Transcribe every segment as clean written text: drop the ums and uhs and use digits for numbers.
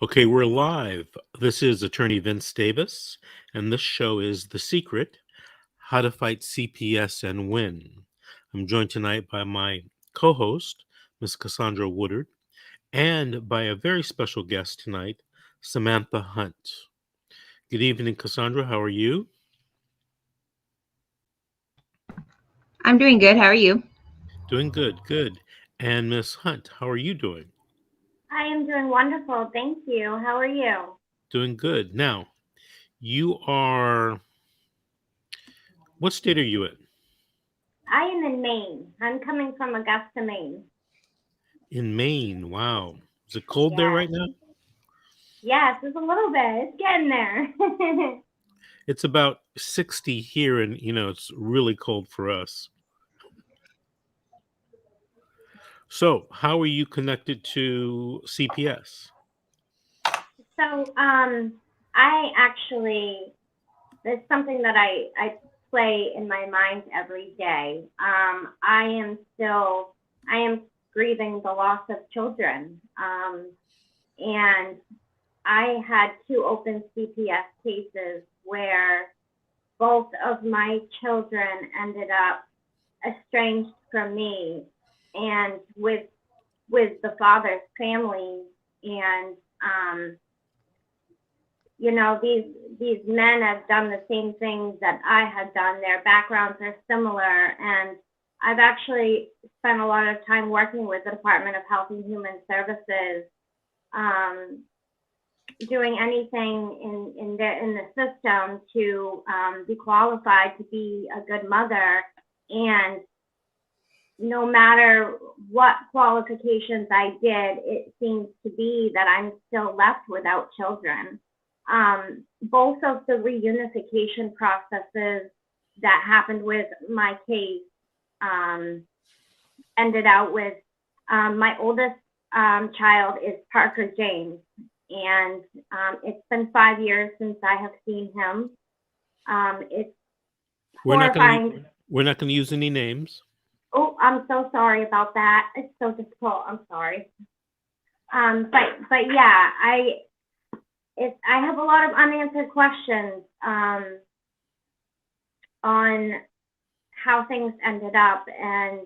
Okay, we're live. This is Attorney Vince Davis, and this show is The Secret: How to Fight CPS and Win. I'm joined tonight by my co-host, Miss Cassandra Woodard, and by a very special guest tonight, Samantha Hunt. Good evening, Cassandra. How are you? I'm doing good. How are you? Doing good, good. And Miss Hunt, how are you doing? I am doing wonderful. Thank you. How are you? Doing good. Now, you are, what state are you in? I am in Maine. I'm coming from Augusta, Maine. In Maine. Wow. Is it cold there Yes. right now? Yes, it's a little bit. It's getting there. It's about 60 here, and it's really cold for us. So, how are you connected to CPS? so, I actually, it's something that I play in my mind every day. I am grieving the loss of children. And I had two open CPS cases where both of my children ended up estranged from me and with the father's family. And these men have done the same things that I had done. Their backgrounds are similar, and I've actually spent a lot of time working with the Department of Health and Human Services, um, doing anything in the system to be qualified to be a good mother. And no matter what qualifications I did, it seems to be that I'm still left without children. Both of the reunification processes that happened with my case um, ended out with my oldest child is Parker James, and it's been 5 years since I have seen him. It's We're not going horrifying. to we're not going to use any names. Oh, I'm so sorry about that. It's so difficult. I'm sorry. But yeah, I have a lot of unanswered questions on how things ended up, and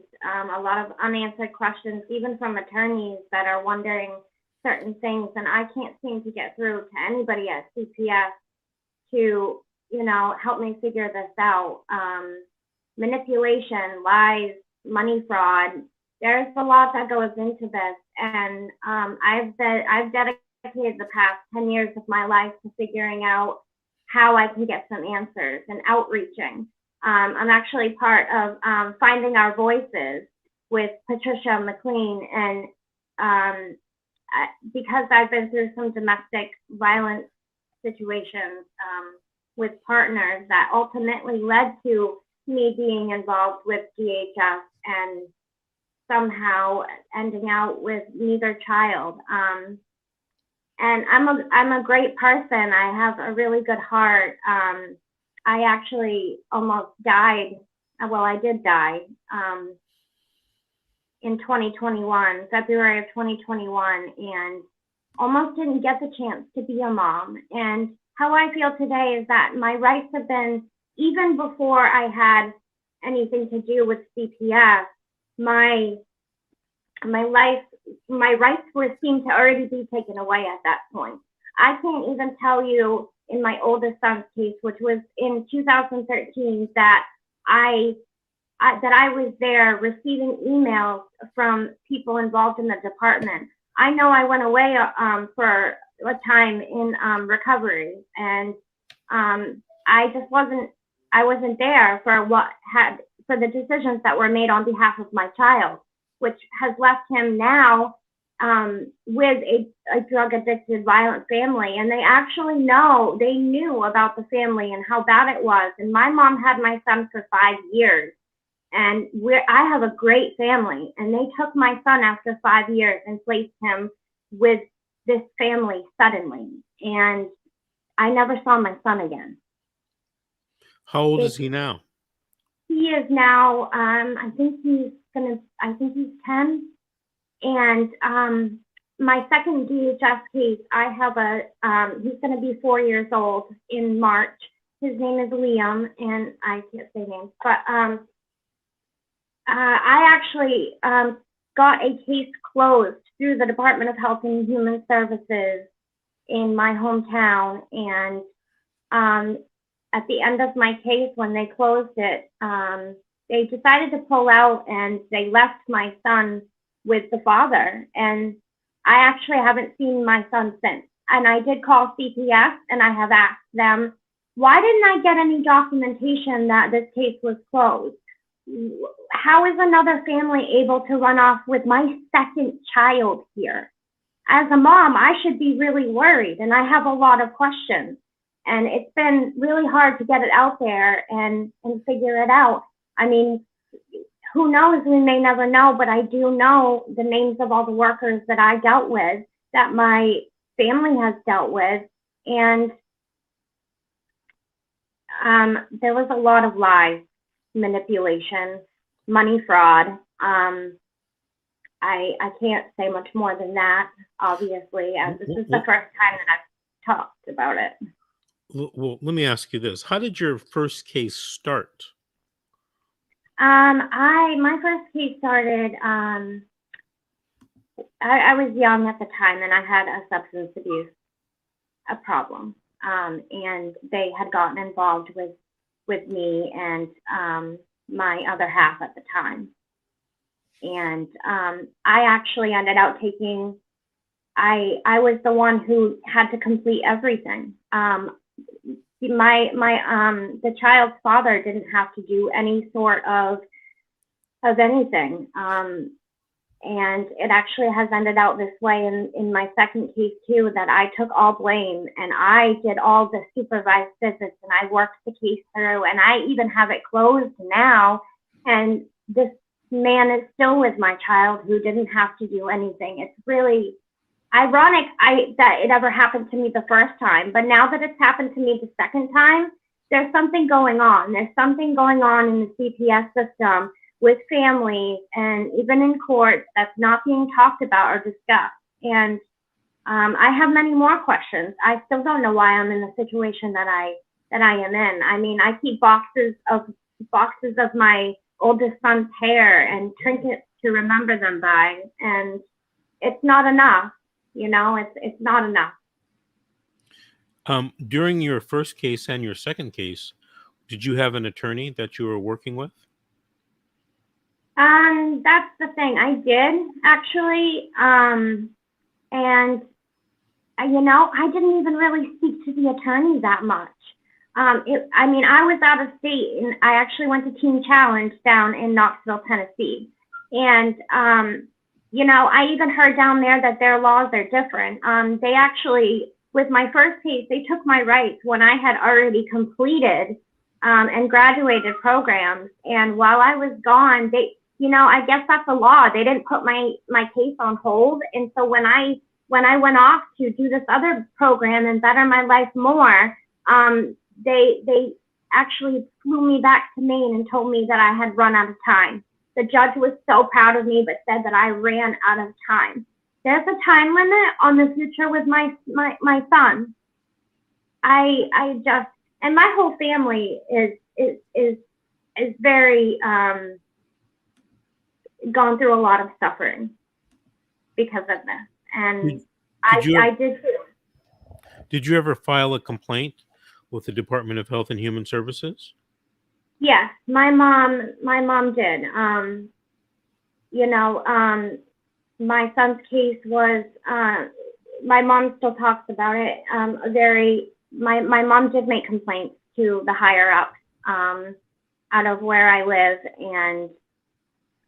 a lot of unanswered questions, even from attorneys that are wondering certain things, and I can't seem to get through to anybody at CPS to help me figure this out. Manipulation, lies, money fraud. There's a lot that goes into this, and I've dedicated the past 10 years of my life to figuring out how I can get some answers and outreaching. I'm actually part of Finding Our Voices with Patricia McLean, and because I've been through some domestic violence situations with partners that ultimately led to me being involved with DHS and somehow ending out with neither child. And I'm a great person. I have a really good heart. I actually almost died. Well, I did die in 2021, February of 2021, and almost didn't get the chance to be a mom. And how I feel today is that my rights have been, even before I had anything to do with CPS, my rights were seemed to already be taken away at that point. I can't even tell you in my oldest son's case, which was in 2013, that I was there receiving emails from people involved in the department. I know I went away for a time in recovery, and I just wasn't there for the decisions that were made on behalf of my child, which has left him now with a drug addicted, violent family. And they knew about the family and how bad it was. And my mom had my son for 5 years. And I have a great family. And they took my son after 5 years and placed him with this family suddenly. And I never saw my son again. How old is he now? He is now, I think he's 10. And my second DHS case, I have he's going to be 4 years old in March. His name is Liam, and I can't say names, but I actually got a case closed through the Department of Health and Human Services in my hometown, and at the end of my case, when they closed it, they decided to pull out, and they left my son with the father, and I actually haven't seen my son since. And I did call CPS, and I have asked them, why didn't I get any documentation that this case was closed? How is another family able to run off with my second child here? As a mom, I should be really worried, and I have a lot of questions. And it's been really hard to get it out there and figure it out. I mean, who knows? We may never know, but I do know the names of all the workers that I dealt with, that my family has dealt with, and there was a lot of lies, manipulation, money fraud. I can't say much more than that, obviously, as this is the first time that I've talked about it. Well, let me ask you this. How did your first case start? My first case started, I was young at the time, and I had a substance abuse problem. And they had gotten involved with me and my other half at the time. And I actually ended up taking, I was the one who had to complete everything. The child's father didn't have to do any sort of anything. And it actually has ended out this way in my second case too, that I took all blame, and I did all the supervised visits, and I worked the case through, and I even have it closed now. And this man is still with my child who didn't have to do anything. It's really ironic that it ever happened to me the first time, but now that it's happened to me the second time, there's something going on. There's something going on in the CPS system with families and even in courts that's not being talked about or discussed. And I have many more questions. I still don't know why I'm in the situation that I am in. I mean, I keep boxes of my oldest son's hair and trinkets to remember them by, and it's not enough. You know, it's not enough. During your first case and your second case, did you have an attorney that you were working with? That's the thing. I did actually, and you know, I didn't even really speak to the attorney that much. I mean, I was out of state, and I actually went to Teen Challenge down in Knoxville, Tennessee, and you know, I even heard down there that their laws are different. They actually, with my first case, they took my rights when I had already completed and graduated programs, and while I was gone, they, you know, I guess that's a law. They didn't put my case on hold. And so when I went off to do this other program and better my life more, they actually flew me back to Maine and told me that I had run out of time. The judge was so proud of me, but said that I ran out of time. There's a time limit on the future with my son. I just, and my whole family is very, gone through a lot of suffering because of this, and I did too. Did you ever file a complaint with the Department of Health and Human Services? Yes, my mom did. You know, my son's case was, my mom still talks about it. My mom did make complaints to the higher ups out of where I live, and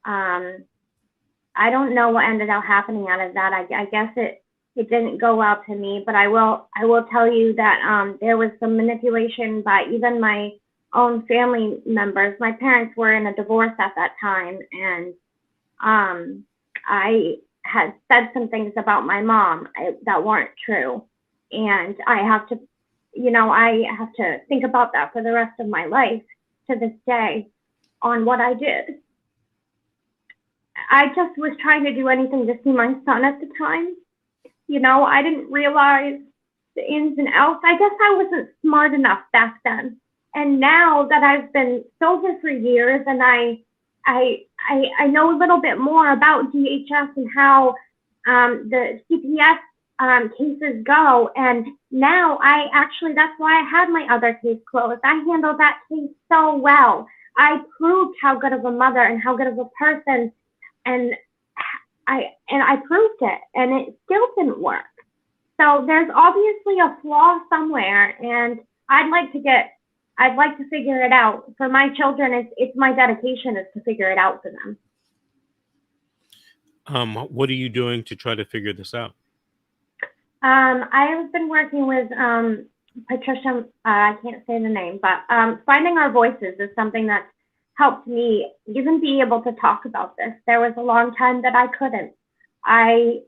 I don't know what ended up happening out of that. I guess it didn't go well to me, but I will tell you that there was some manipulation by even my own family members. My parents were in a divorce at that time, and I had said some things about my mom that weren't true, and I have to, you know, I have to think about that for the rest of my life to this day on what I did. I just was trying to do anything to see my son at the time, I didn't realize the ins and outs. I guess I wasn't smart enough back then. And now that I've been sober for years and I know a little bit more about DHS and how the CPS cases go. And now that's why I had my other case closed. I handled that case so well. I proved how good of a mother and how good of a person, and I proved it, and it still didn't work. So there's obviously a flaw somewhere, and I'd like to figure it out. For my children, it's my dedication is to figure it out for them. What are you doing to try to figure this out? I have been working with Patricia, I can't say the name, but Finding Our Voices is something that's helped me even be able to talk about this. There was a long time that I couldn't. I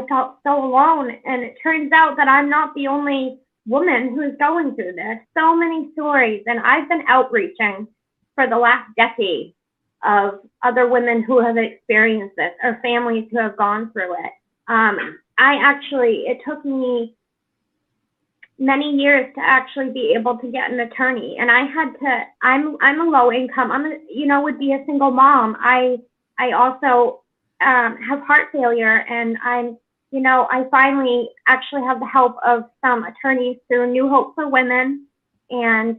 felt so alone, and it turns out that I'm not the only woman who's going through this. So many stories, and I've been outreaching for the last decade of other women who have experienced this or families who have gone through it. It took me many years to actually be able to get an attorney, and I'm a low income, would be a single mom. I also have heart failure, and I finally actually have the help of some attorneys through New Hope for Women and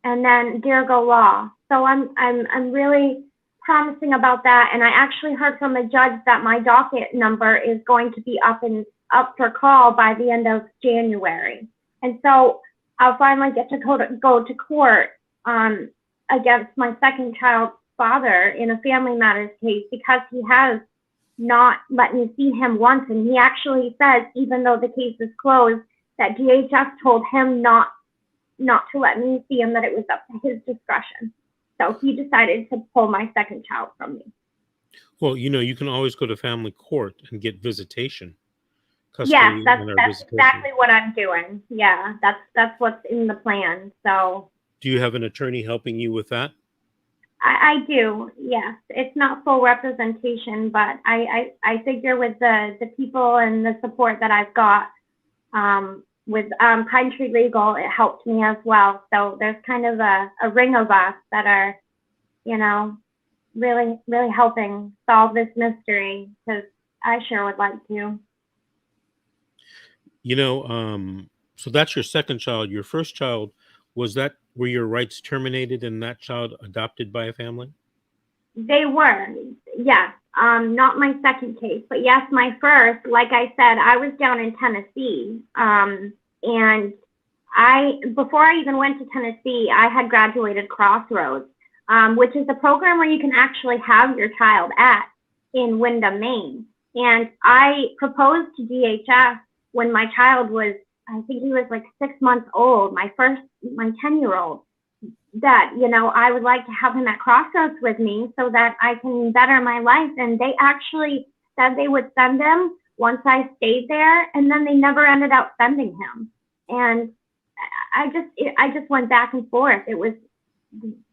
then Dear Go Law. So I'm really promising about that, and I actually heard from a judge that my docket number is going to be up for call by the end of January, and so I'll finally get to go to court against my second child's father in a family matters case, because he has not let me see him once, and he actually says, even though the case is closed, that DHS told him not to let me see him, that it was up to his discretion. So he decided to pull my second child from me. Well, you can always go to family court and get visitation. Yes, that's exactly what I'm doing. Yeah, that's what's in the plan. So. Do you have an attorney helping you with that? I do, yes. It's not full representation, but I figure with the people and the support that I've got with Pine Tree Legal, it helped me as well. So there's kind of a ring of us that are, really, really helping solve this mystery, because I sure would like to. So that's your second child. Your first child, were your rights terminated and that child adopted by a family? They were, yes. Not my second case, but yes, my first. Like I said, I was down in Tennessee, and before I even went to Tennessee, I had graduated Crossroads, which is a program where you can actually have your child in Windham, Maine. And I proposed to DHS when my child was, I think he was like 6 months old, my 10-year-old, that, I would like to have him at Crossroads with me so that I can better my life. And they actually said they would send him once I stayed there, and then they never ended up sending him. And I just went back and forth. It was,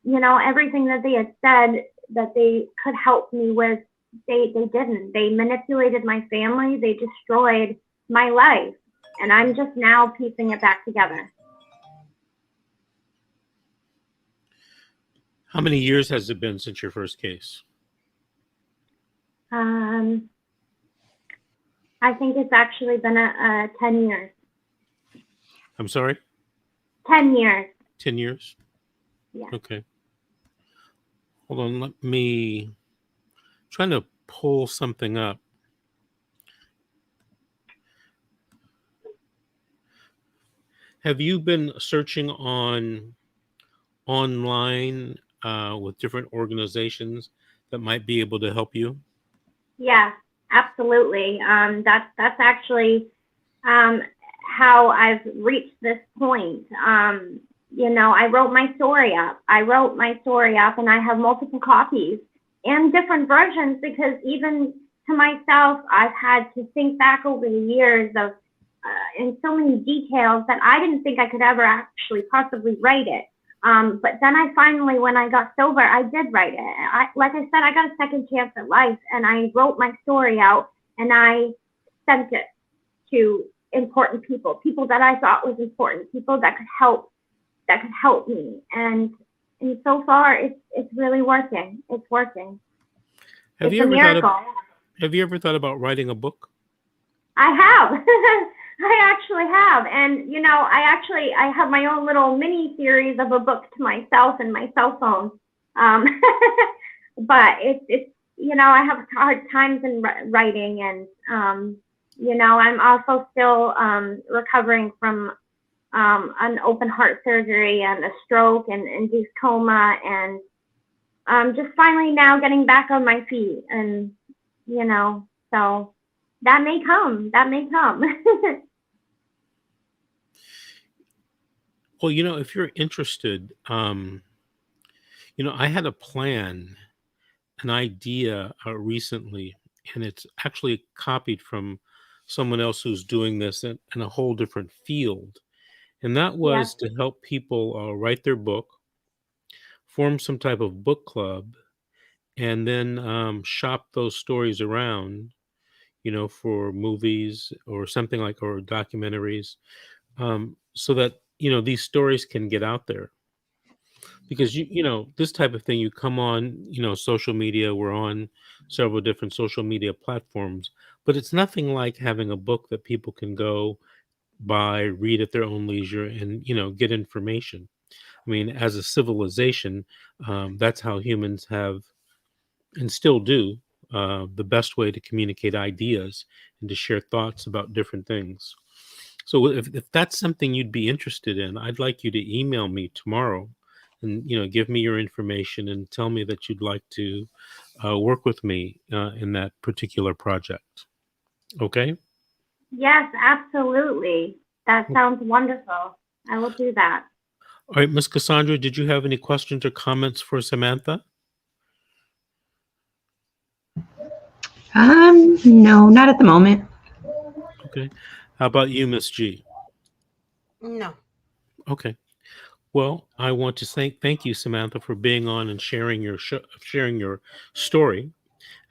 everything that they had said that they could help me with, they didn't. They manipulated my family. They destroyed my life. And I'm just now piecing it back together. How many years has it been since your first case? I think it's actually been 10 years. I'm sorry? 10 years. 10 years? Yeah. Okay. Hold on, trying to pull something up. Have you been searching online with different organizations that might be able to help you? Yeah, absolutely. That's actually how I've reached this point. I wrote my story up. And I have multiple copies and different versions, because even to myself, I've had to think back over the years of in so many details that I didn't think I could ever actually possibly write it. But then I finally, when I got sober, I did write it. Like I said, I got a second chance at life, and I wrote my story out, and I sent it to important people that I thought was important, people that could help me. And so far it's really working. It's working. Have It's you a ever miracle. have you ever thought about writing a book? I have. I actually have. And I have my own little mini series of a book to myself and my cell phone. But it's I have hard times in writing, and I'm also still recovering from an open heart surgery and a stroke and induced coma, and just finally now getting back on my feet, and so that may come. Well, if you're interested, I had a plan, an idea recently, and it's actually copied from someone else who's doing this in a whole different field. And that Yeah. was to help people write their book, form some type of book club, and then shop those stories around, for movies or something like, or documentaries, so that, these stories can get out there. Because this type of thing, you come on, social media, we're on several different social media platforms, but it's nothing like having a book that people can go buy, read at their own leisure, and get information. I mean, as a civilization, that's how humans have and still do the best way to communicate ideas and to share thoughts about different things. So if that's something you'd be interested in, I'd like you to email me tomorrow and give me your information and tell me that you'd like to work with me in that particular project. Okay? Yes, absolutely. That sounds wonderful. I will do that. All right, Miss Cassandra, did you have any questions or comments for Samantha? No, not at the moment. Okay. How about you, Miss G? No. Okay. Well, I want to thank you, Samantha, for being on and sharing your story.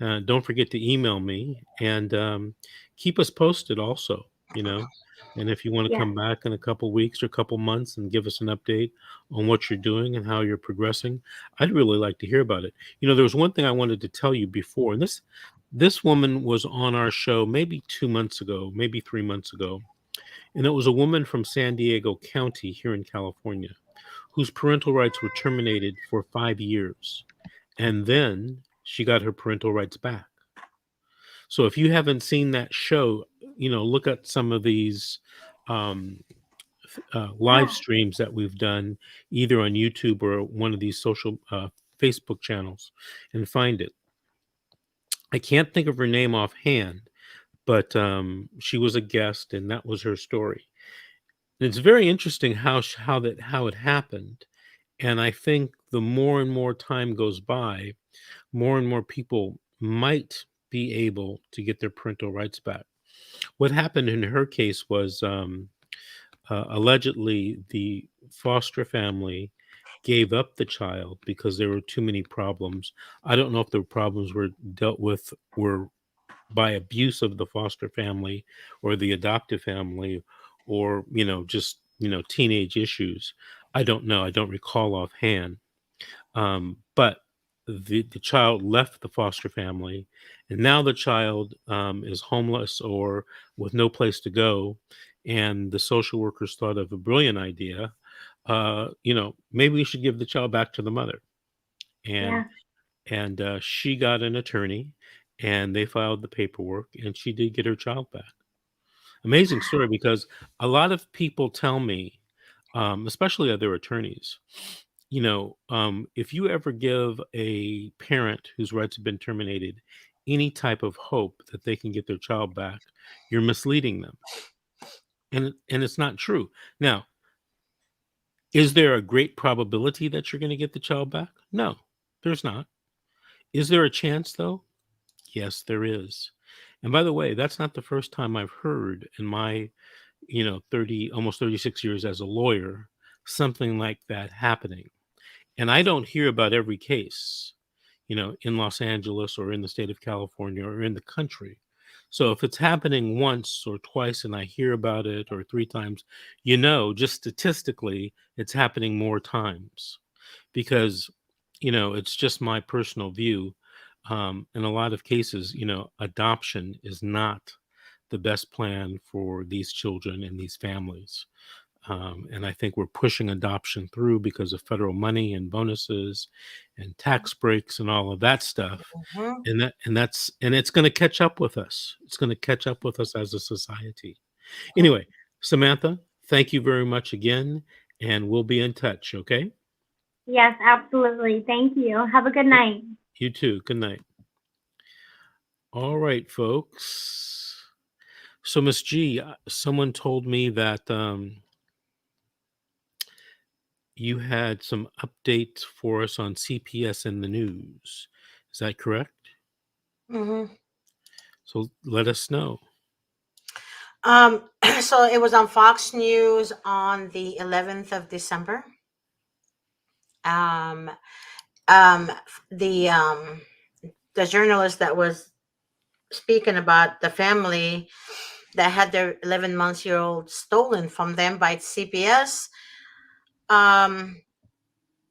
Don't forget to email me and keep us posted also, and if you want to Yeah. come back in a couple weeks or a couple months and give us an update on what you're doing and how you're progressing, I'd really like to hear about it. There was one thing I wanted to tell you before, and this woman was on our show maybe 2 months ago, maybe 3 months ago, and it was a woman from San Diego County here in California whose parental rights were terminated for 5 years, and then she got her parental rights back. So if you haven't seen that show, look at some of these um, live Yeah. streams that we've done either on YouTube or one of these social Facebook channels and find it. I can't think of her name offhand, but she was a guest and that was her story. And it's very interesting how it happened. And I think the more and more time goes by, more and more people might be able to get their parental rights back. What happened in her case was allegedly the foster family gave up the child because there were too many problems. I don't know if the problems were dealt with were by abuse of the foster family or the adoptive family, or just teenage issues. I don't know. I don't recall offhand. But the child left the foster family, and now the child is homeless or with no place to go. And the social workers thought of a brilliant idea. Maybe we should give the child back to the mother. And Yeah. she got an attorney, and they filed the paperwork, and she did get her child back. Amazing story, because a lot of people tell me, especially other attorneys, if you ever give a parent whose rights have been terminated any type of hope that they can get their child back, you're misleading them. And it's not true. Now, is there a great probability that you're going to get the child back? No, there's not. Is there a chance though? Yes, there is. And by the way, that's not the first time I've heard in my, almost 36 years as a lawyer, something like that happening. And I don't hear about every case, in Los Angeles or in the state of California or in the country. So if it's happening once or twice and I hear about it, or 3 times, just statistically, it's happening more times because, it's just my personal view. In a lot of cases, adoption is not the best plan for these children and these families. And I think we're pushing adoption through because of federal money and bonuses and tax breaks and all of that stuff. Mhm. And it's going to catch up with us. It's going to catch up with us as a society. Mhm. Anyway, Samantha, thank you very much again, and we'll be in touch. Okay. Yes, absolutely. Thank you. Have a good night. You too. Good night. All right, folks. So, Miss G, someone told me that you had some updates for us on CPS and the news. Is that correct? Mhm. So let us know. So it was on Fox News on the 11th of December. Um, um, the um, the journalist that was speaking about the family that had their 11-month-old stolen from them by CPS. Um,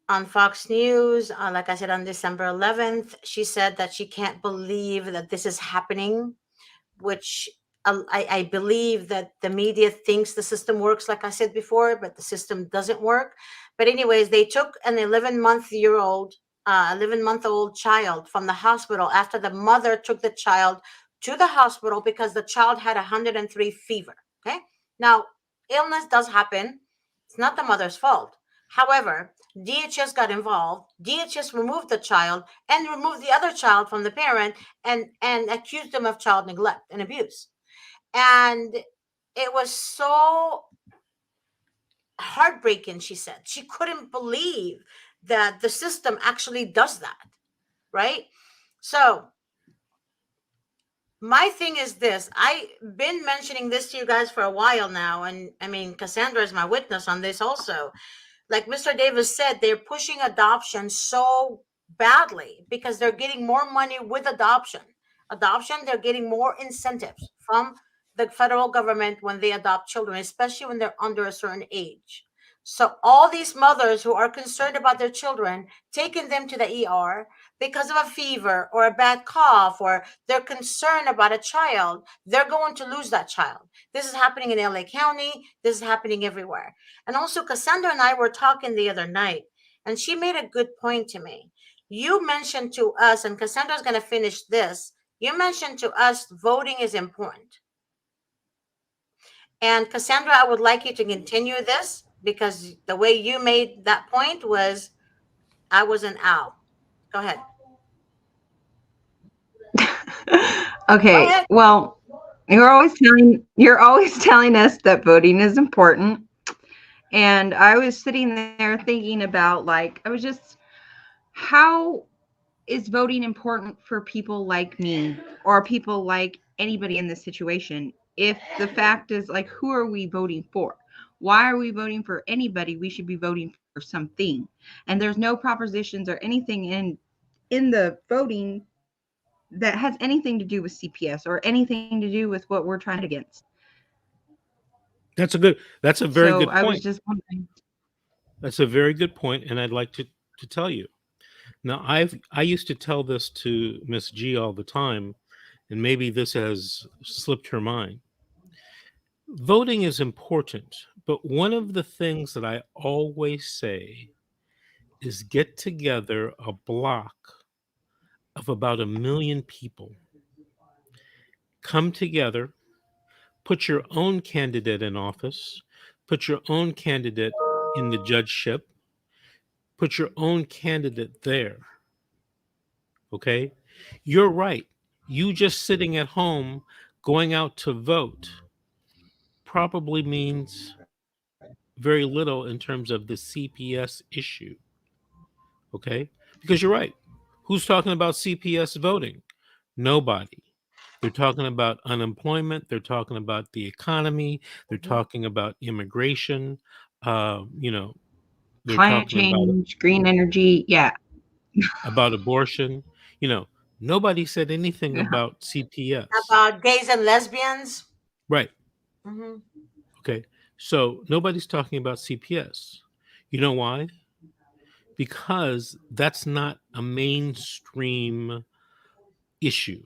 on Fox News, like I said, on December 11th, she said that she can't believe that this is happening, which I believe that the media thinks the system works, like I said before, but the system doesn't work. But anyways, they took an 11-month-old child from the hospital after the mother took the child to the hospital because the child had 103 fever. Okay, now illness does happen. It's not the mother's fault. However, DHS got involved. DHS removed the child and removed the other child from the parent and accused them of child neglect and abuse. And it was so heartbreaking. She said she couldn't believe that the system actually does that, right? So my thing is this: I've been mentioning this to you guys for a while now, and I mean, Cassandra is my witness on this also. Like Mr. Davis said, they're pushing adoption so badly because they're getting more money with adoption. They're getting more incentives from the federal government when they adopt children, especially when they're under a certain age. So all these mothers who are concerned about their children, taking them to the ER because of a fever or a bad cough, or they're concerned about a child, they're going to lose that child. This is happening in LA County. This is happening everywhere. And also, Cassandra and I were talking the other night, and she made a good point to me. You mentioned to us, and Cassandra's going to finish this. You mentioned to us voting is important. And Cassandra, I would like you to continue this because the way you made that point was I was an owl. Go ahead. Go Okay, ahead. well, you're always telling us that voting is important. And I was sitting there thinking about how is voting important for people like me or people like anybody in this situation? If the fact is, like, who are we voting for? Why are we voting for anybody? We should be voting for something. And there's no propositions or anything in the voting that has anything to do with CPS or anything to do with what we're trying to fight against. That's a very So good I was point. just wondering. That's a very good point, and I'd like to tell you. Now, I used to tell this to Miss G all the time, and maybe this has slipped her mind. Voting is important, but one of the things that I always say is get together a block of about 1 million people. Come together, put your own candidate in office, put your own candidate in the judgeship, put your own candidate there. Okay? You're right. You just sitting at home going out to vote probably means very little in terms of the CPS issue. Okay? Because you're right. Who's talking about CPS voting? Nobody. They're talking about unemployment. They're talking about the economy. They're talking about immigration. You know, they're Climate talking change, green energy. Yeah. about abortion. You know, Nobody said anything Yeah. about CPS. About gays and lesbians. Right. Hmm. Okay. So nobody's talking about CPS. You know why? Because that's not a mainstream issue.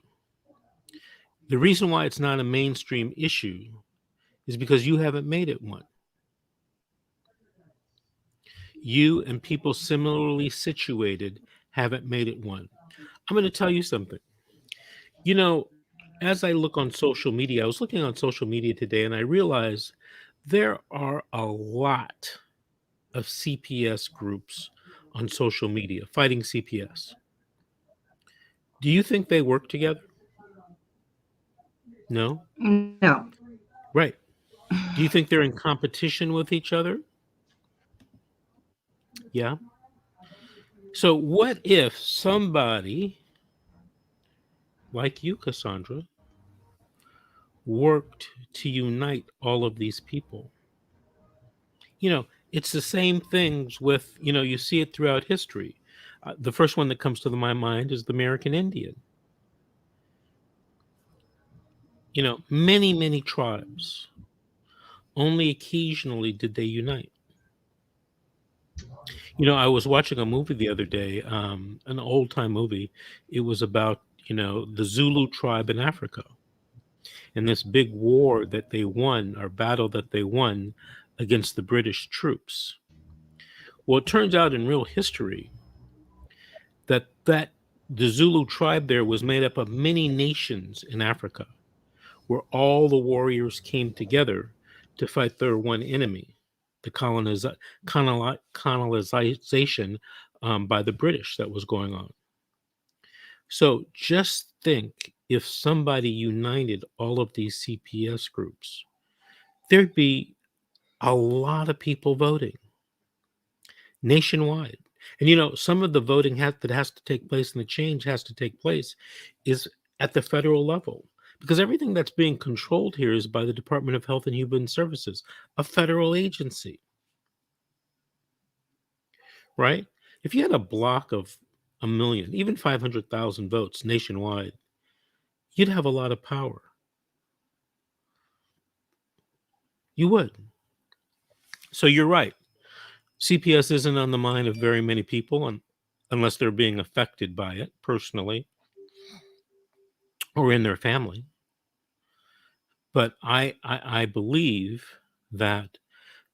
The reason why it's not a mainstream issue is because you haven't made it one. You and people similarly situated haven't made it one. I'm going to tell you something. You know, as I look on social media, I was looking on social media today and I realized there are a lot of CPS groups on social media fighting CPS. Do you think they work together? No? No. Right. Do you think they're in competition with each other? Yeah. So, what if somebody like you, Cassandra, worked to unite all of these people? You know, it's the same things with, you see it throughout history. The first one that comes to my mind is the American Indian. Many, many tribes. Only occasionally did they unite. I was watching a movie the other day, an old time movie. It was about, the Zulu tribe in Africa and this big war that they won, or battle that they won against the British troops. Well, it turns out in real history that the Zulu tribe there was made up of many nations in Africa, where all the warriors came together to fight their one enemy, the colonization by the British that was going on. So just think, if somebody united all of these CPS groups, there'd be a lot of people voting nationwide. And some of the voting that has to take place and the change has to take place is at the federal level, because everything that's being controlled here is by the Department of Health and Human Services, a federal agency, right? If you had a block of a million, even 500,000 votes nationwide, you'd have a lot of power. You would. So you're right. CPS isn't on the mind of very many people, unless they're being affected by it personally or in their family. But I believe that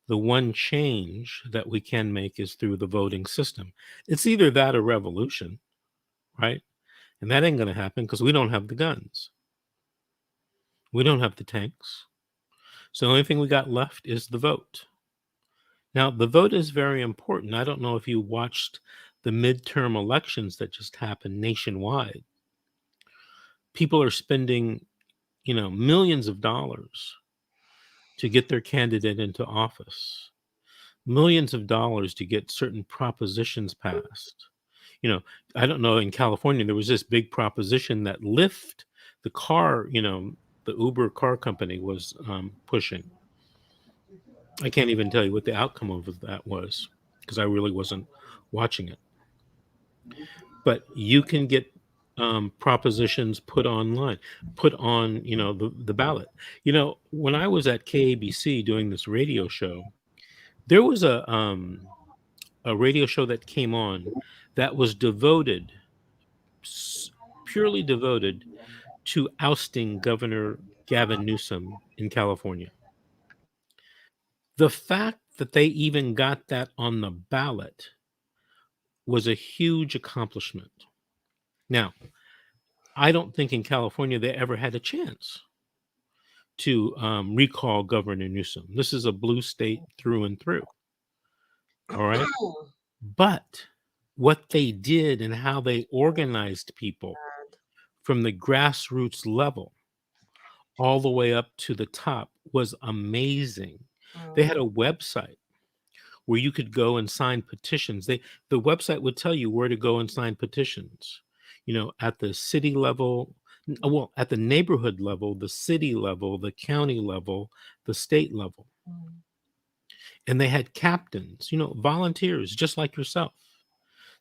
the one change that we can make is through the voting system. It's either that or revolution, right? And that ain't going to happen because we don't have the guns. We don't have the tanks. So the only thing we got left is the vote. Now, the vote is very important. I don't know if you watched the midterm elections that just happened nationwide. People are spending, millions of dollars to get their candidate into office, millions of dollars to get certain propositions passed. I don't know, in California, there was this big proposition that Lyft, the car, the Uber car company was pushing. I can't even tell you what the outcome of that was because I really wasn't watching it. But you can get propositions put online, put on, the ballot. When I was at KABC doing this radio show, there was a radio show that came on that was purely devoted to ousting Governor Gavin Newsom in California. The fact that they even got that on the ballot was a huge accomplishment. Now, I don't think in California they ever had a chance to recall Governor Newsom. This is a blue state through and through. All right. But what they did and how they organized people from the grassroots level all the way up to the top was amazing. They had a website where you could go and sign petitions. The website would tell you where to go and sign petitions, at the city level, well, at the neighborhood level, the city level, the county level, the state level. And they had captains, volunteers just like yourself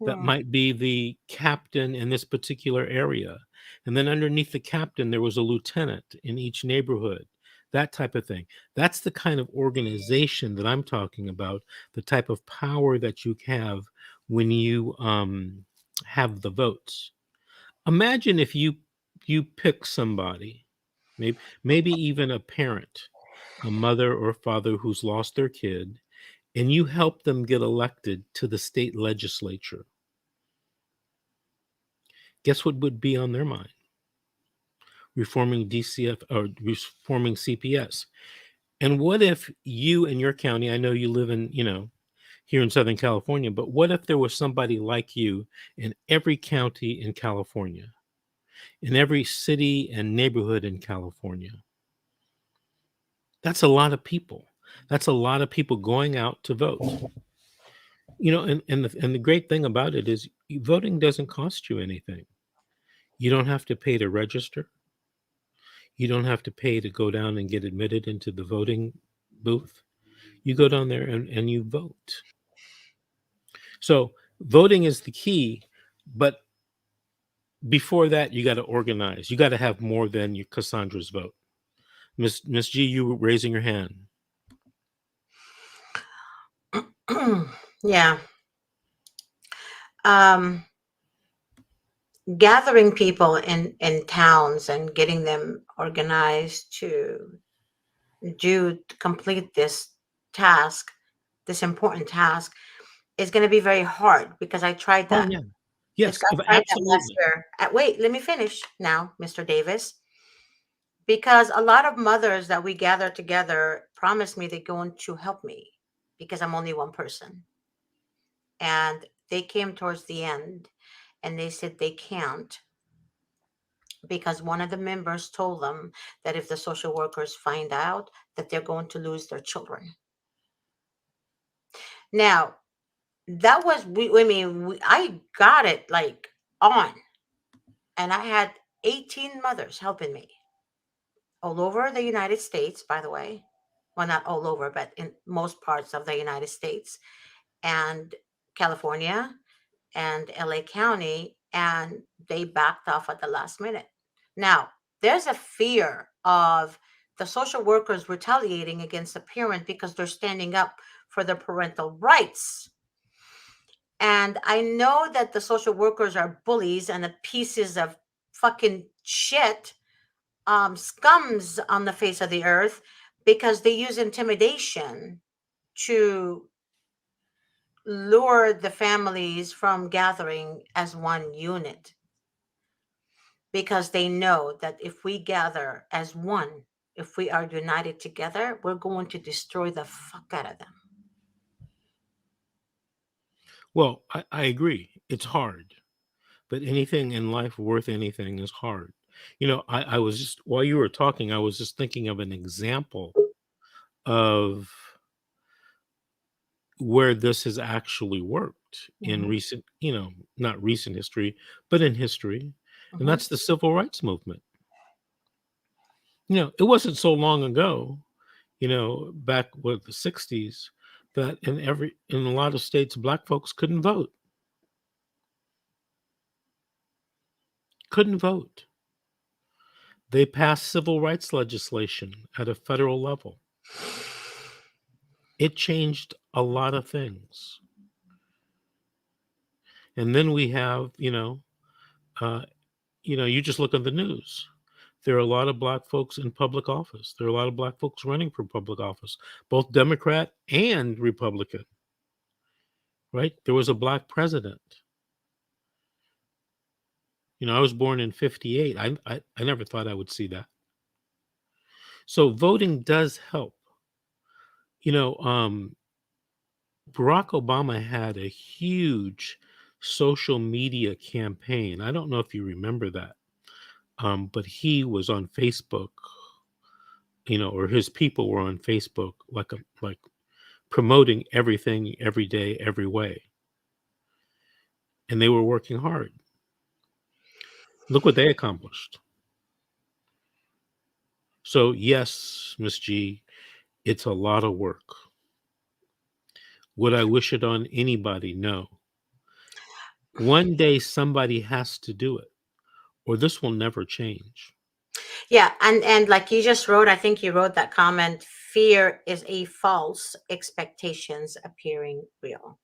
that might be the captain in this particular area. And then underneath the captain, there was a lieutenant in each neighborhood, that type of thing. That's the kind of organization that I'm talking about, the type of power that you have when you have the votes. Imagine if you pick somebody, maybe even a parent, a mother or father who's lost their kid, and you help them get elected to the state legislature. Guess what would be on their mind? Reforming DCF or reforming CPS. And what if you in your county, I know you live in, here in Southern California, but what if there was somebody like you in every county in California, in every city and neighborhood in California? That's a lot of people. That's a lot of people going out to vote. And the great thing about it is voting doesn't cost you anything. You don't have to pay to register. You don't have to pay to go down and get admitted into the voting booth. You go down there and you vote. So voting is the key, but before that, you got to organize. You got to have more than your Cassandra's vote. Miss G, you were raising your hand. Yeah. Gathering people in towns and getting them organized to complete this task, this important task, is going to be very hard because I tried that. Oh, yeah. Yes, I tried that last absolutely. year. Wait, let me finish now, Mr. Davis. Because a lot of mothers that we gather together promised me they're going to help me because I'm only one person. And they came towards the end and they said they can't because one of the members told them that if the social workers find out that they're going to lose their children. Now, that was, I got it like on, and I had 18 mothers helping me all over the United States, by the way. Well, not all over, but in most parts of the United States and California and LA County, and they backed off at the last minute. Now, there's a fear of the social workers retaliating against the parent because they're standing up for their parental rights. And I know that the social workers are bullies and the pieces of fucking shit, scums on the face of the earth, because they use intimidation to lure the families from gathering as one unit, because they know that if we gather as one, if we are united together, we're going to destroy the fuck out of them. Well, I agree. It's hard, but anything in life worth anything is hard. I was just, while you were talking, I was just thinking of an example of where this has actually worked in recent, not recent history, but in history. And that's the civil rights movement. It wasn't so long ago, back with the 60s, that in a lot of states, Black folks couldn't vote. Couldn't vote. They passed civil rights legislation at a federal level. It changed a lot of things. And then we have, you just look at the news. There are a lot of Black folks in public office. There are a lot of Black folks running for public office, both Democrat and Republican. Right? There was a Black president. I was born in 58. I never thought I would see that. So voting does help. Barack Obama had a huge social media campaign. I don't know if you remember that, but he was on Facebook, or his people were on Facebook, like promoting everything, every day, every way, and they were working hard. Look what they accomplished. So yes, Miss G, it's a lot of work. Would I wish it on anybody? No. One day somebody has to do it, or this will never change. Yeah, and like you just wrote, I think you wrote that comment, fear is a false expectations appearing real.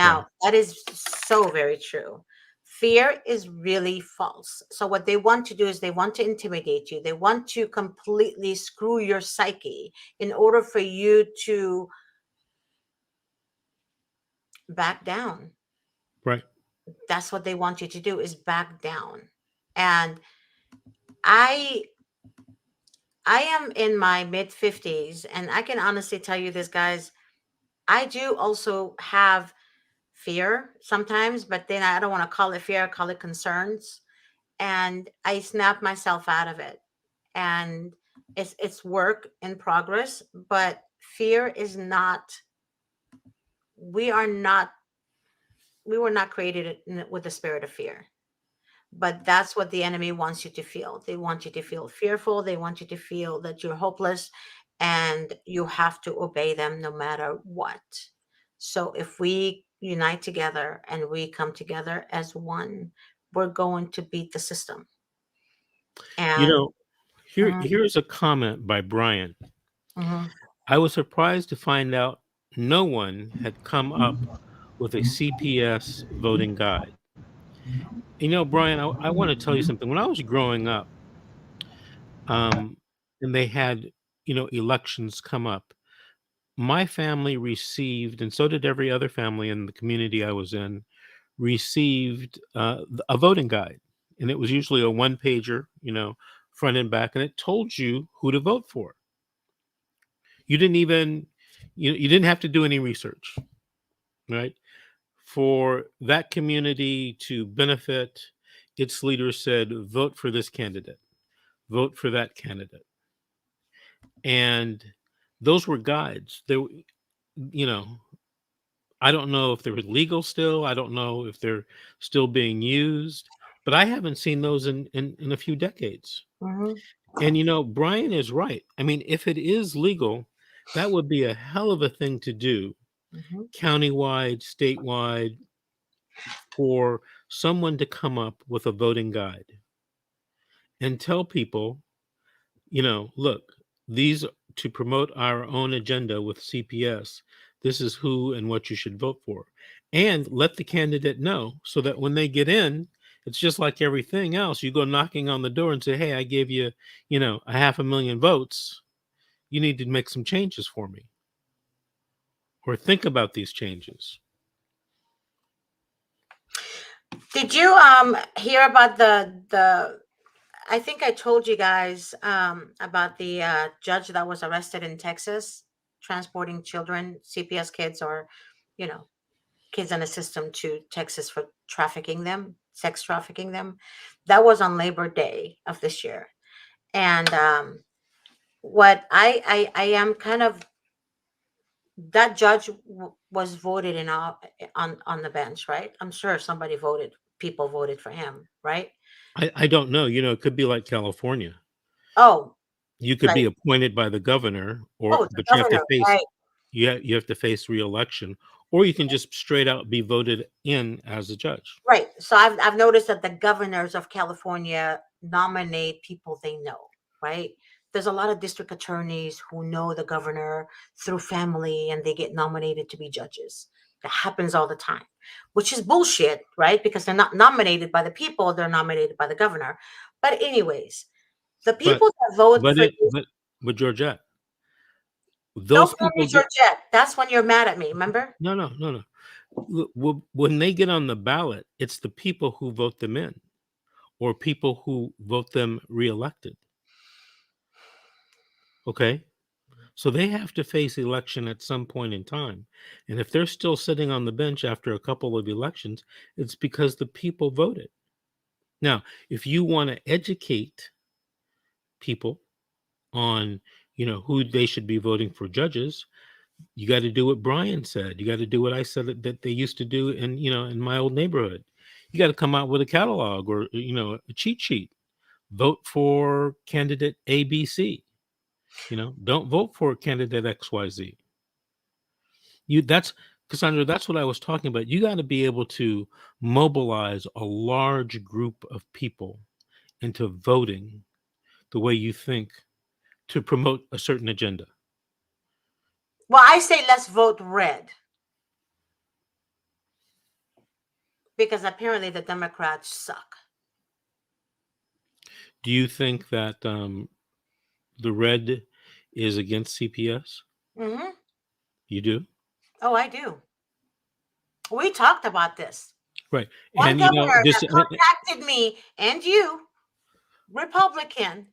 Right. Now, that is so very true. Fear is really false. So what they want to do is they want to intimidate you. They want to completely screw your psyche in order for you to back down. Right. That's what they want you to do, is back down. And I I am in my mid 50s, and I can honestly tell you this, guys. I do also have fear sometimes, but then I don't want to call it fear, I call it concerns. And I snap myself out of it. And it's work in progress, but fear is not, we are not, we were not created with the spirit of fear. But that's what the enemy wants you to feel. They want you to feel fearful. They want you to feel that you're hopeless and you have to obey them no matter what. So if we unite together and we come together as one, we're going to beat the system. You And know, mhm, here's a comment by Brian. mhm, I was surprised to find out no one had come up with a CPS voting guide. Brian, I want to tell you something. When I was growing up, um, and they had, elections come up, my family received, and so did every other family in the community I was in, received a voting guide. And it was usually a one pager, front and back, and it told you who to vote for. You didn't even, you didn't have to do any research, right? For that community to benefit, its leaders said, vote for this candidate, vote for that candidate. And those were guides. You know, I don't know if they're legal still. I don't know if they're still being used, but I haven't seen those in a few decades. mhm, And Brian is right. I mean, if it is legal, that would be a hell of a thing to do, mhm. countywide, statewide, for someone to come up with a voting guide and tell people, look, these to promote our own agenda with CPS, this is who and what you should vote for. And let the candidate know so that when they get in, it's just like everything else. You go knocking on the door and say, hey, I gave you, a 500,000 votes. You need to make some changes for me or think about these changes. Did you hear about the I think I told you guys about the judge that was arrested in Texas transporting children, CPS kids, or you know, kids in the system to Texas for trafficking them, sex trafficking them. That was on Labor Day of this year. And what I am kind of, that judge was voted in on the bench, right? I'm sure somebody voted, people voted for him, right? I don't know. It could be like California. Oh, You could be like, appointed by the governor, oh, the but you have to governor, face right? you have to face reelection, or you can just straight out be voted in as a judge. Right. So I've noticed that the governors of California nominate people they know, right? There's a lot of district attorneys who know the governor through family and they get nominated to be judges. That happens all the time, which is bullshit, right? Because they're not nominated by the people, they're nominated by the governor. But anyways, the But people that vote but for it this, but Georgette, don't those call me people get Georgette. That's when you're mad at me, remember? no. When they get on the ballot, it's the people who vote them in, or people who vote them reelected. Okay, so they have to face election at some point in time, and if they're still sitting on the bench after a couple of elections, it's because the people voted. Now, if you want to educate people on, who they should be voting for judges, you got to do what Brian said. You got to do what I said that they used to do in my old neighborhood. You got to come out with a catalog or, a cheat sheet. Vote for candidate ABC. Don't vote for candidate XYZ. That's Cassandra, that's what I was talking about. You got to be able to mobilize a large group of people into voting the way you think to promote a certain agenda. Well, I say let's vote red because apparently the Democrats suck. Do you think that the red is against CPS? Mm-hmm. You do? Oh, I do. We talked about this. Right. One And you know governor this that contacted me and you, Republican,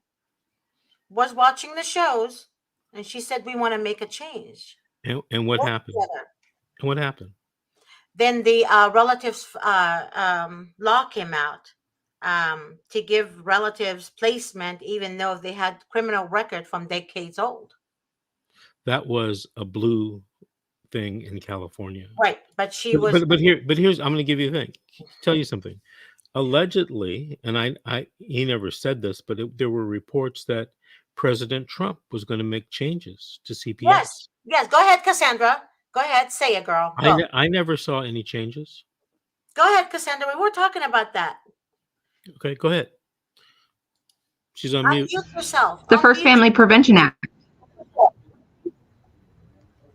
was watching the shows, and she said we want to make a change. and what Work happened? together. And what happened? Then the relatives law came out to give relatives placement, even though they had criminal record from decades old. That was a blue thing in California. Right, but she was. But here's I'm going to give you a thing. Tell you something. Allegedly, and he never said this, but there were reports that President Trump was going to make changes to CPS. Yes, yes. Go ahead, Cassandra. Go ahead, say it, girl. Go. I never saw any changes. Go ahead, Cassandra. We were talking about that. Okay, go ahead. She's on mute. Unmute yourself. The first Family Prevention Act.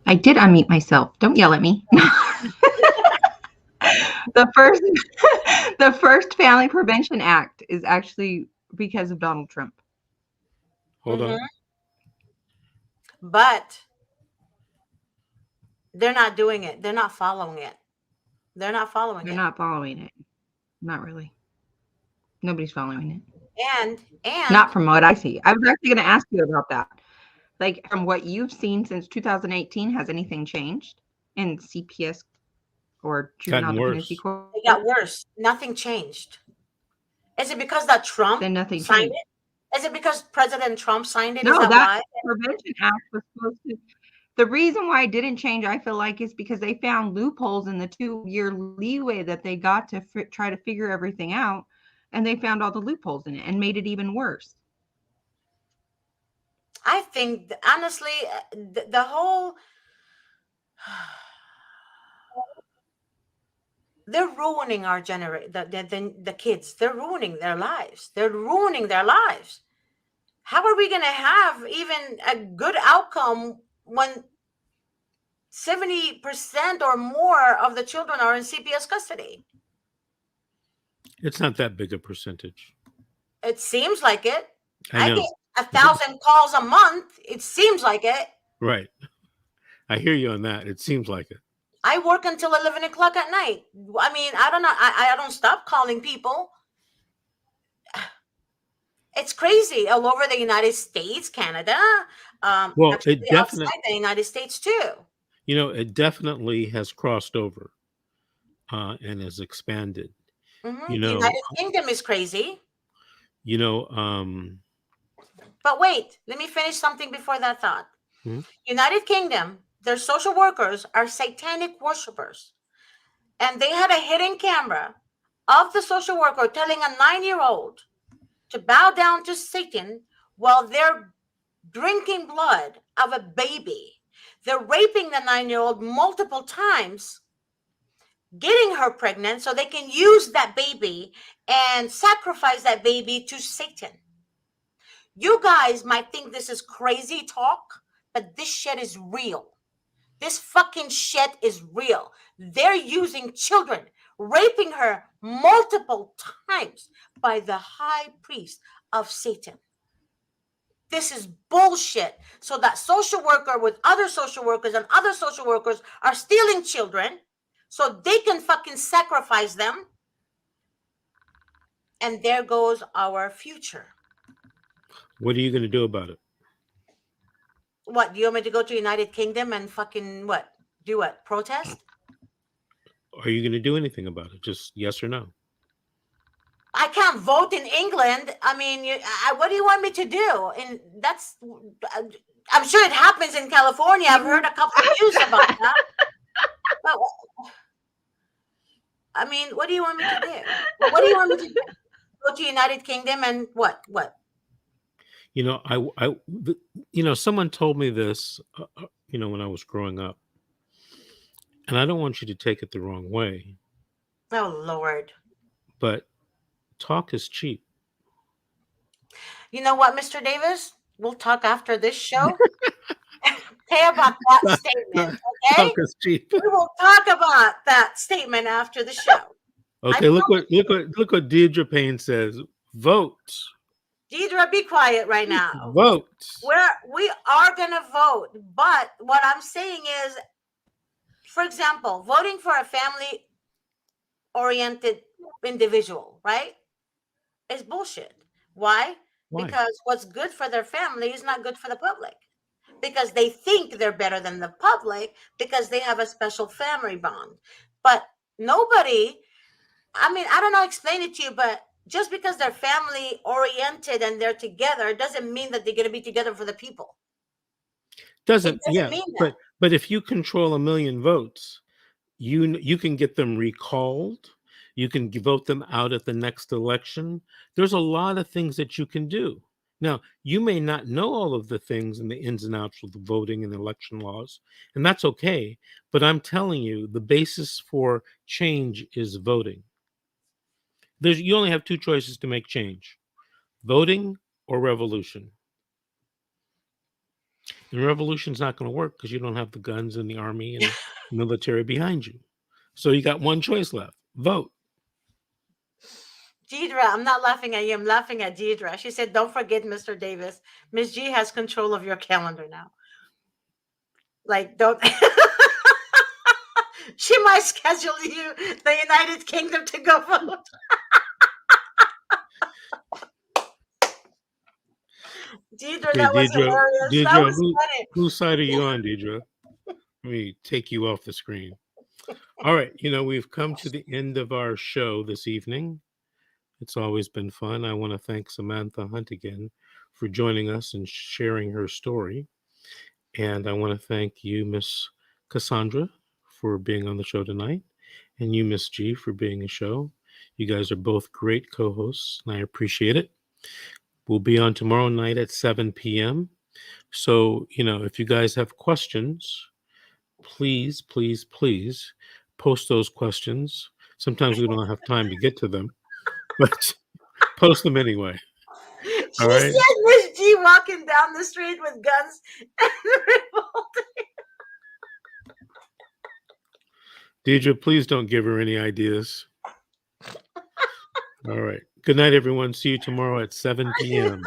I did unmute myself. Don't yell at me. The first Family Prevention Act is actually because of Donald Trump. Hold on. But they're not doing it. They're not following it. They're not following it. They're not following it. Not really. Nobody's following it. And not from what I see. I was actually going to ask you about that. Like, from what you've seen since 2018, has anything changed in CPS or juvenile dependency court? It got worse. Nothing changed. Is it because that Trump Then nothing signed changed. it? Is it because President Trump signed it? No, Is that why? Prevention Act was supposed to. The reason why it didn't change, I feel like, is because they found loopholes in the 2-year leeway that they got to try to figure everything out, and they found all the loopholes in it and made it even worse. I think, honestly, the whole... They're ruining our generation, the kids. They're ruining their lives. They're ruining their lives. How are we going to have even a good outcome when 70% or more of the children are in CPS custody? It's not that big a percentage. It seems like it. I know. get 1,000 calls a month. It seems like it. Right. I hear you on that. It seems like it. I work until 11 o'clock at night. I mean, I don't know. I don't stop calling people. It's crazy all over the United States, Canada. Well, actually it definitely, outside the United States too. you know, it definitely has crossed over and has expanded. Mm-hmm. You know, the United Kingdom is crazy. You know, but wait, let me finish something before that thought. Mm-hmm. United Kingdom, their social workers are satanic worshipers. And they had a hidden camera of the social worker telling a 9-year-old to bow down to Satan while they're drinking blood of a baby. They're raping the 9-year-old multiple times, getting her pregnant so they can use that baby and sacrifice that baby to Satan. You guys might think this is crazy talk, but this shit is real. This fucking shit is real. They're using children, raping her multiple times by the high priest of Satan. This is bullshit. So that social worker with other social workers and other social workers are stealing children so they can fucking sacrifice them. And there goes our future. What are you going to do about it? What, do you want me to go to United Kingdom and fucking what? Do what? Protest? Are you going to do anything about it? Just yes or no? I can't vote in England. I mean, what do you want me to do? And that's, I'm sure it happens in California. I've heard a couple of news about that. But, I mean, what do you want me to do? What do you want me to do? Go to United Kingdom and what? You know, someone told me this, you know, when I was growing up. And I don't want you to take it the wrong way, Oh Lord. but talk is cheap. You know what, Mr. Davis? We'll talk after this show. Okay, about that Talk, statement. talk, Okay, talk is cheap. we will talk about that statement after the show. I Okay, promise you. look what Deidre Payne says. Vote. Deidre, be quiet right now. Vote. We are gonna vote, but what I'm saying is, for example, voting for a family oriented individual, right? Is bullshit. Why? Why? Because what's good for their family is not good for the public. Because they think they're better than the public because they have a special family bond. But nobody, I mean, I don't know, explain it to you, but just because they're family oriented and they're together doesn't mean that they're going to be together for the people. It Doesn't, doesn't yeah, mean that. but if you control 1,000,000 votes, you can get them recalled. You can vote them out at the next election. There's a lot of things that you can do. Now, you may not know all of the things and the ins and outs of the voting and election laws, and that's okay. But I'm telling you, the basis for change is voting. You only have two choices to make change: voting or revolution. And revolution's not going to work because you don't have the guns and the army and military behind you. So you got one choice left: vote. Deidre, I'm not laughing at you. I'm laughing at Deidre. She said, don't forget, Mr. Davis. Miss G has control of your calendar now. Like, don't. She might schedule you the United Kingdom to go vote. Deidre, Okay, that was hilarious. That was funny. whose side are you on, Deidre? Let me take you off the screen. All right, we've come to the end of our show this evening. It's always been fun. I want to thank Samantha Hunt again for joining us and sharing her story. And I want to thank you, Miss Cassandra, for being on the show tonight, and you, Miss G, for being a show. You guys are both great co-hosts, and I appreciate it. We'll be on tomorrow night at 7 p.m. So, if you guys have questions, please, please, please post those questions. Sometimes we don't have time to get to them, but post them anyway. She All right. said Miss G walking down the street with guns and revolting. Deidre, please don't give her any ideas. All right. Good night, everyone. See you tomorrow at 7 p.m.